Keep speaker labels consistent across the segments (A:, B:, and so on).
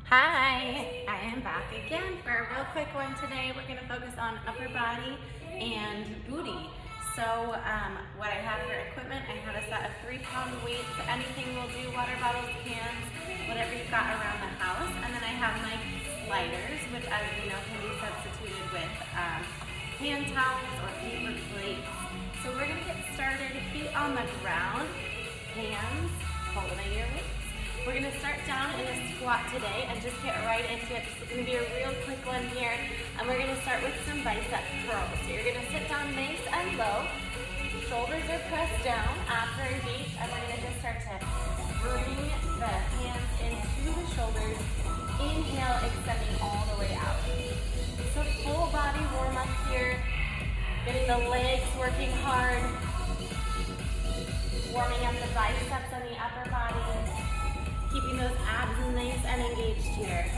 A: Hi, I am back again for a real quick one today. We're going to focus on upper body and booty. So what I have for equipment, I have a set of 3-pound weights. Anything will do, water bottles, cans, whatever you've got around the house. And then I have my sliders, which as you know can be substituted with hand towels or paper plates. So we're going to get started, feet on the ground, hands holding your weights. We're going to start down in a squat today and just get right into it. This is going to be a real quick one here. And we're going to start with some bicep curls. So you're going to sit down nice and low. Shoulders are pressed down, abs are engaged, and we're going to just start to bring the hands into the shoulders. Inhale, extending all the way out. So full body warm up here. Getting the legs working hard. Warming up the biceps and the upper body. Keeping those abs nice and engaged here.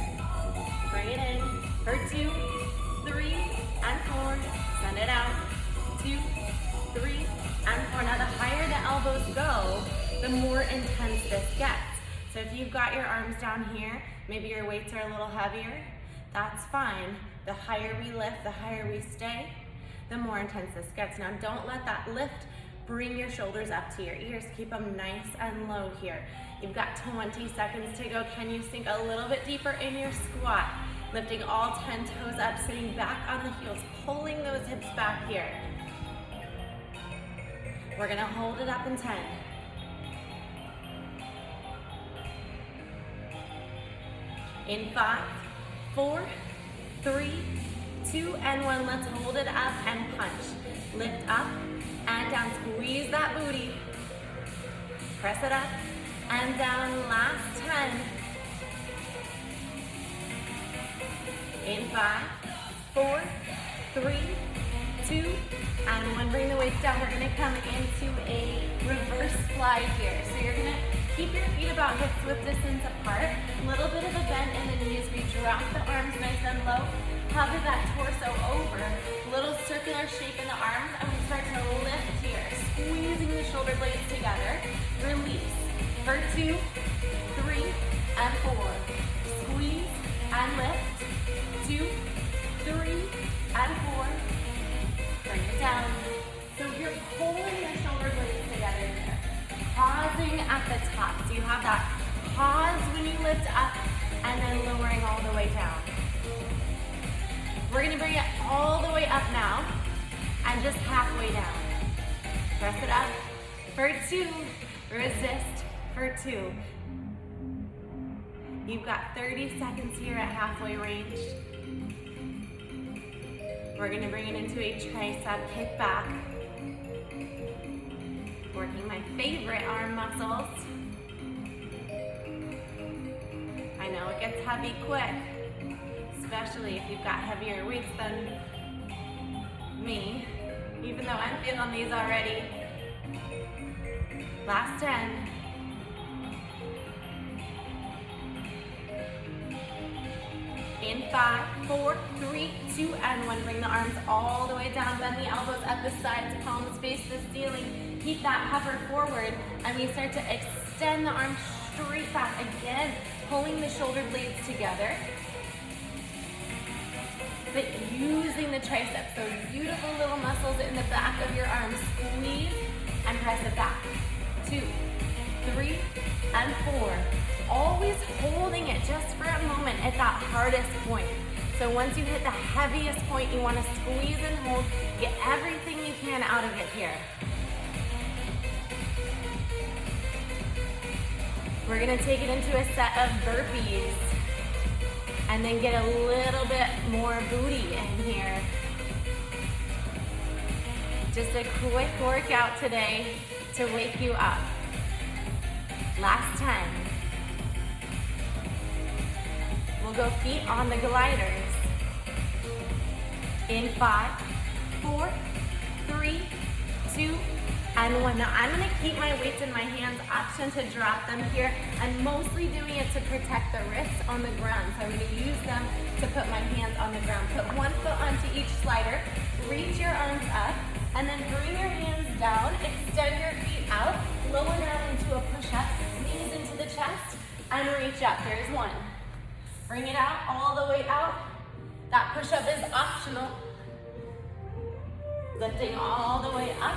A: Bring it in for 2, 3, and 4. Send it out. 2, 3, and 4. Now the higher the elbows go, the more intense this gets. So if you've got your arms down here, maybe your weights are a little heavier, that's fine. The higher we lift, the higher we stay, the more intense this gets. Now don't let that lift bring your shoulders up to your ears. Keep them nice and low here. You've got 20 seconds to go. Can you sink a little bit deeper in your squat? Lifting all 10 toes up, sitting back on the heels, pulling those hips back here. We're gonna hold it up in 10. In 5, 4, 3, 2, and 1. Let's hold it up and punch. Lift up and down. Squeeze that booty. Press it up and down. Last 10. In 5, 4, 3, 2, and 1. Bring the weights down. We're going to come into a reverse fly here. So you're going to keep your feet about hips width distance apart. A little bit of a bend in the knees. We drop the arms nice and low. Hover that torso over. Little circular shape in the arms, and we start to lift here. Squeezing the shoulder blades together. Release. For 2, 3, and 4. Squeeze and lift. 2, 3, and 4. Bring it down. So you're pulling the shoulder blades together here. Pausing at the top. So you have that pause when you lift up and then lowering all the way down. We're going to bring it all the way up now and just halfway down. Press it up for 2. Resist for 2. You've got 30 seconds here at halfway range. We're going to bring it into a tricep kick back. Working my favorite arm muscles. I know it gets heavy quick, especially if you've got heavier weights than me, even though I'm feeling these already. Last 10. In 5, 4, 3, 2, and 1. Bring the arms all the way down. Bend the elbows at the sides. Palms face the ceiling. Keep that hover forward. And we start to extend the arms straight back. Again, pulling the shoulder blades together. But using the triceps. Those beautiful little muscles in the back of your arms. Squeeze and press it back. 2, 3, and 4. Always holding it just for a moment at that hardest point. So once you hit the heaviest point, you want to squeeze and hold. Get everything you can out of it here. We're going to take it into a set of burpees. And then get a little bit more booty in here. Just a quick workout today to wake you up. Last 10. We'll go feet on the gliders. In 5, 4, 3, 2, and 1. Now I'm going to keep my weights in my hands, option to drop them here. I'm mostly doing it to protect the wrists on the ground. So I'm going to use them to put my hands on the ground. Put one foot onto each slider, reach your arms up, and then bring your hands down, extend your feet out, lower down into a push-up, knees into the chest, and reach up. There's 1, Bring it out, all the way out. That push-up is optional. Lifting all the way up.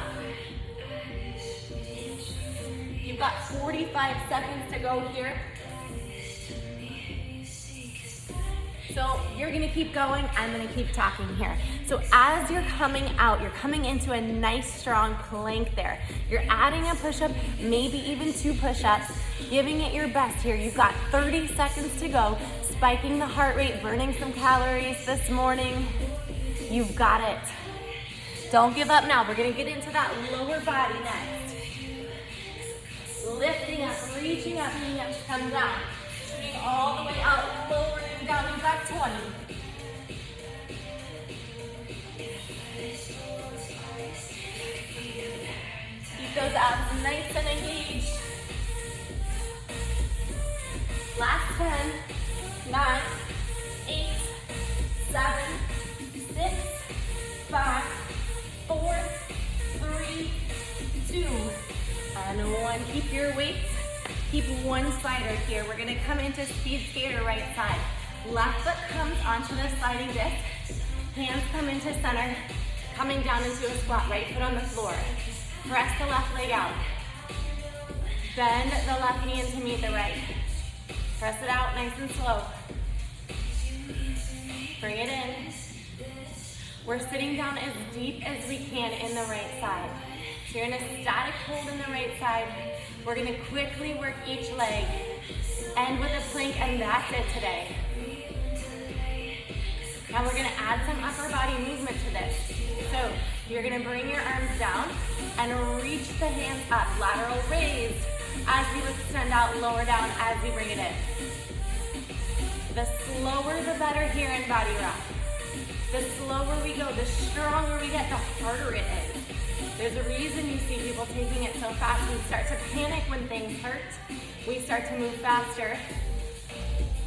A: You've got 45 seconds to go here. So you're gonna keep going, I'm gonna keep talking here. So as you're coming out, you're coming into a nice strong plank there. You're adding a push-up, maybe even 2 push-ups, giving it your best here. You've got 30 seconds to go, spiking the heart rate, burning some calories this morning. You've got it. Don't give up now. We're gonna get into that lower body next. Lifting up, reaching up, and you have to come down. Shooting all the way out, lowering down, you've got 20. Keep those abs nice and engaged. Last 10, 9, 8, 7, 6, 5, 4, 3, 2, and 1. Keep your weights. Keep one slider here. We're gonna come into speed skater right side. Left foot comes onto the sliding disc. Hands come into center. Coming down into a squat, right foot on the floor. Press the left leg out. Bend the left knee in to meet the right. Press it out nice and slow. Bring it in. We're sitting down as deep as we can in the right side. So you're in a static hold in the right side. We're gonna quickly work each leg. End with a plank, and that's it today. Now we're gonna add some upper body movement to this. So you're gonna bring your arms down and reach the hands up. Lateral raise as you extend out, lower down as you bring it in. The slower the better here in body rock. The slower we go, the stronger we get, the harder it is. There's a reason you see people taking it so fast. We start to panic when things hurt. We start to move faster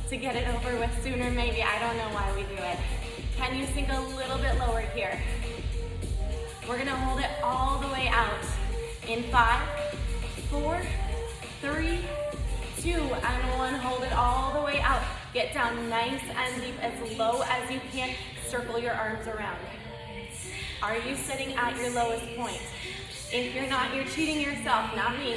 A: to get it over with sooner, maybe. I don't know why we do it. Can you sink a little bit lower here? We're gonna hold it all the way out. In 5, 4, 3, 2, and 1. Hold it all the way out. Get down nice and deep, as low as you can. Circle your arms around. Are you sitting at your lowest point? If you're not, you're cheating yourself, not me.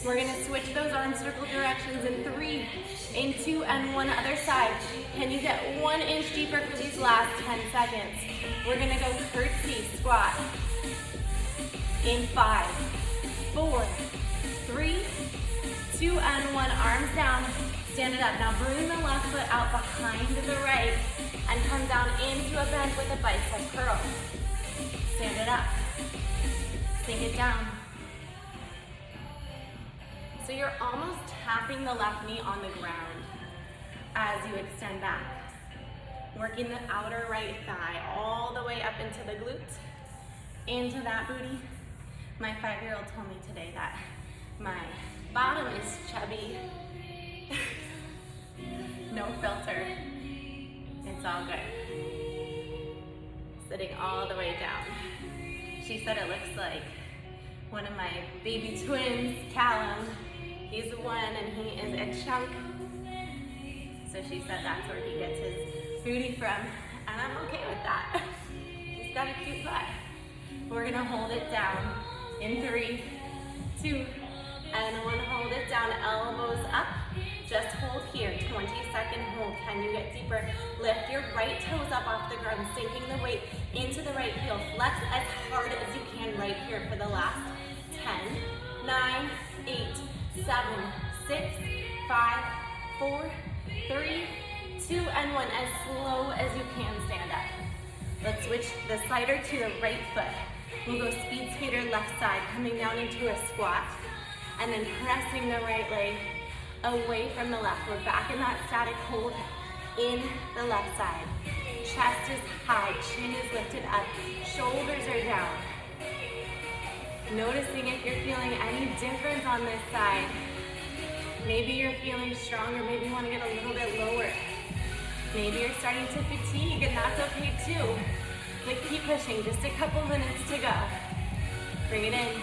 A: We're gonna switch those arm circle directions in 3, in 2, and 1 other side. Can you get 1 inch deeper for these last 10 seconds? We're gonna go curtsy squat. In 5, 4, 3, 2, and 1. Arms down. Stand it up. Now bring the left foot out behind the right and come down into a bend with a bicep curl. Stand it up. Sink it down. So you're almost tapping the left knee on the ground as you extend back. Working the outer right thigh all the way up into the glute, into that booty. My 5-year-old told me today that my bottom is chubby. No filter. It's all good. Sitting all the way down. She said it looks like one of my baby twins, Callum. He's 1 and he is a chunk. So she said that's where he gets his booty from. And I'm okay with that. He's got a cute butt. We're gonna hold it down in 3, 2, and 1. Hold it down, elbows up. Just hold here, 20-second hold. Can you get deeper? Lift your right toes up off the ground, sinking the weight into the right heel. Flex as hard as you can right here for the last 10, 9, 8, 7, 6, 5, 4, 3, 2, and 1. As slow as you can, stand up. Let's switch the slider to the right foot. We'll go speed skater left side, coming down into a squat, and then pressing the right leg away from the left. We're back in that static hold in the left side. Chest is high, chin is lifted up, shoulders are down. Noticing if you're feeling any difference on this side. Maybe you're feeling stronger, maybe you want to get a little bit lower. Maybe you're starting to fatigue, and that's okay too. But keep pushing, just a couple minutes to go. Bring it in.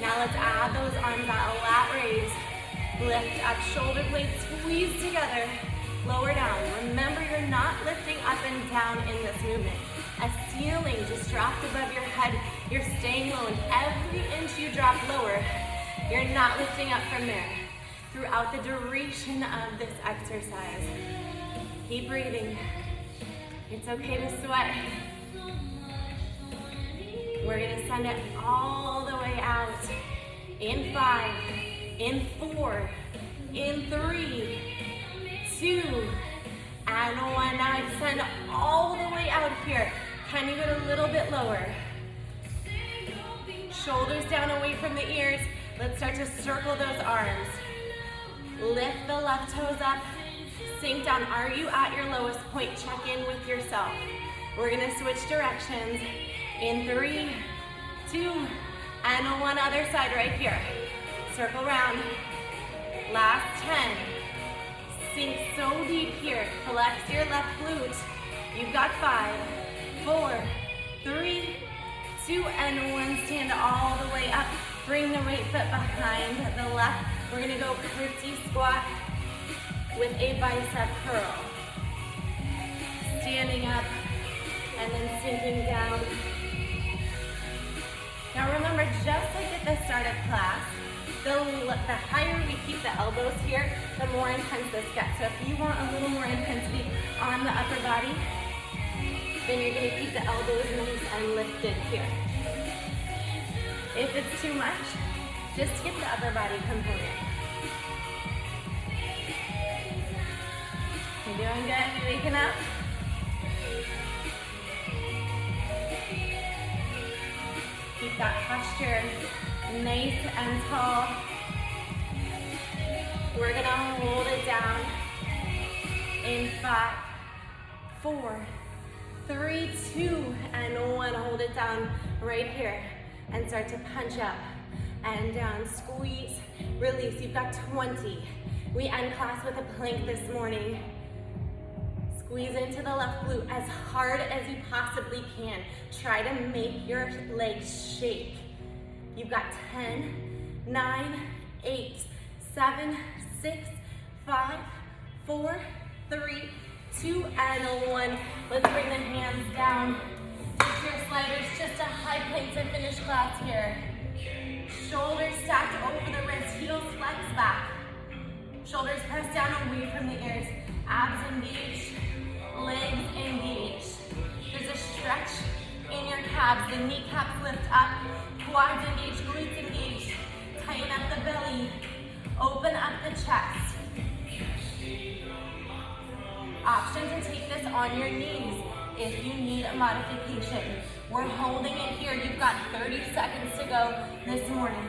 A: Now let's add those arms out, a lat raise. Lift up, shoulder blades squeeze together. lower down. Remember, you're not lifting up and down in this movement. A ceiling just dropped above your head. You're staying low, and every inch you drop lower, you're not lifting up from there. Throughout the duration of this exercise, keep breathing. It's okay to sweat. We're gonna send it all the way out. In 5, in 4, in 3, 2, and 1. Now extend all the way out here. Can you go a little bit lower? Shoulders down away from the ears. Let's start to circle those arms. Lift the left toes up. Sink down. Are you at your lowest point? Check in with yourself. We're gonna switch directions. In 3, 2, and 1. Other side right here. Circle round. Last 10. Sink so deep here. Flex your left glute. You've got 5, 4, 3, 2, and 1. Stand all the way up. Bring the right foot behind the left. We're gonna go curtsy squat with a bicep curl. Standing up and then sinking down. Now remember, just like at the start of class, the higher we keep the elbows here, the more intense this gets. So if you want a little more intensity on the upper body, then you're gonna keep the elbows loose and lifted here. If it's too much, just skip the upper body component. You're doing good, you're waking up. Keep that posture nice and tall. We're gonna hold it down in 5, 4, 3, 2, and 1. Hold it down right here and start to punch up and down. Squeeze, release. You've got 20. We end class with a plank this morning. Squeeze into the left glute as hard as you possibly can. Try to make your legs shake. You've got 10, 9, 8, 7, 6, 5, 4, 3, 2, and 1. Let's bring the hands down. Take your sliders just a high plank to finish class here. Shoulders stacked over the wrists, heels flex back. Shoulders press down away from the ears. Abs engaged, legs engaged. There's a stretch in your calves. The kneecaps lift up, quads engaged, glutes engaged. Tighten up the belly, open up the chest. Option to take this on your knees if you need a modification. We're holding it here. You've got 30 seconds to go this morning.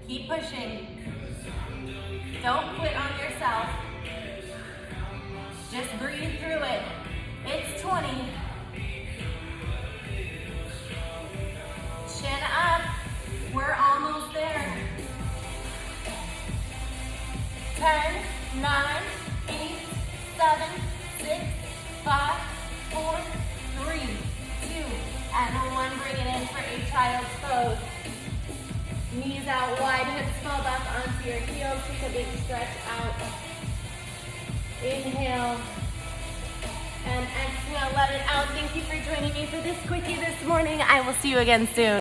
A: Keep pushing. Don't quit on yourself. Just breathe through it. It's 20. Chin up. We're almost there. 10, 9, 8, 7, 6, 5, 4, 3, 2, and 1. Bring it in for a child's pose. Knees out wide, hips fall back onto your heels. Take a big stretch out. Inhale and exhale, let it out. Thank you for joining me for this quickie this morning. I will see you again soon.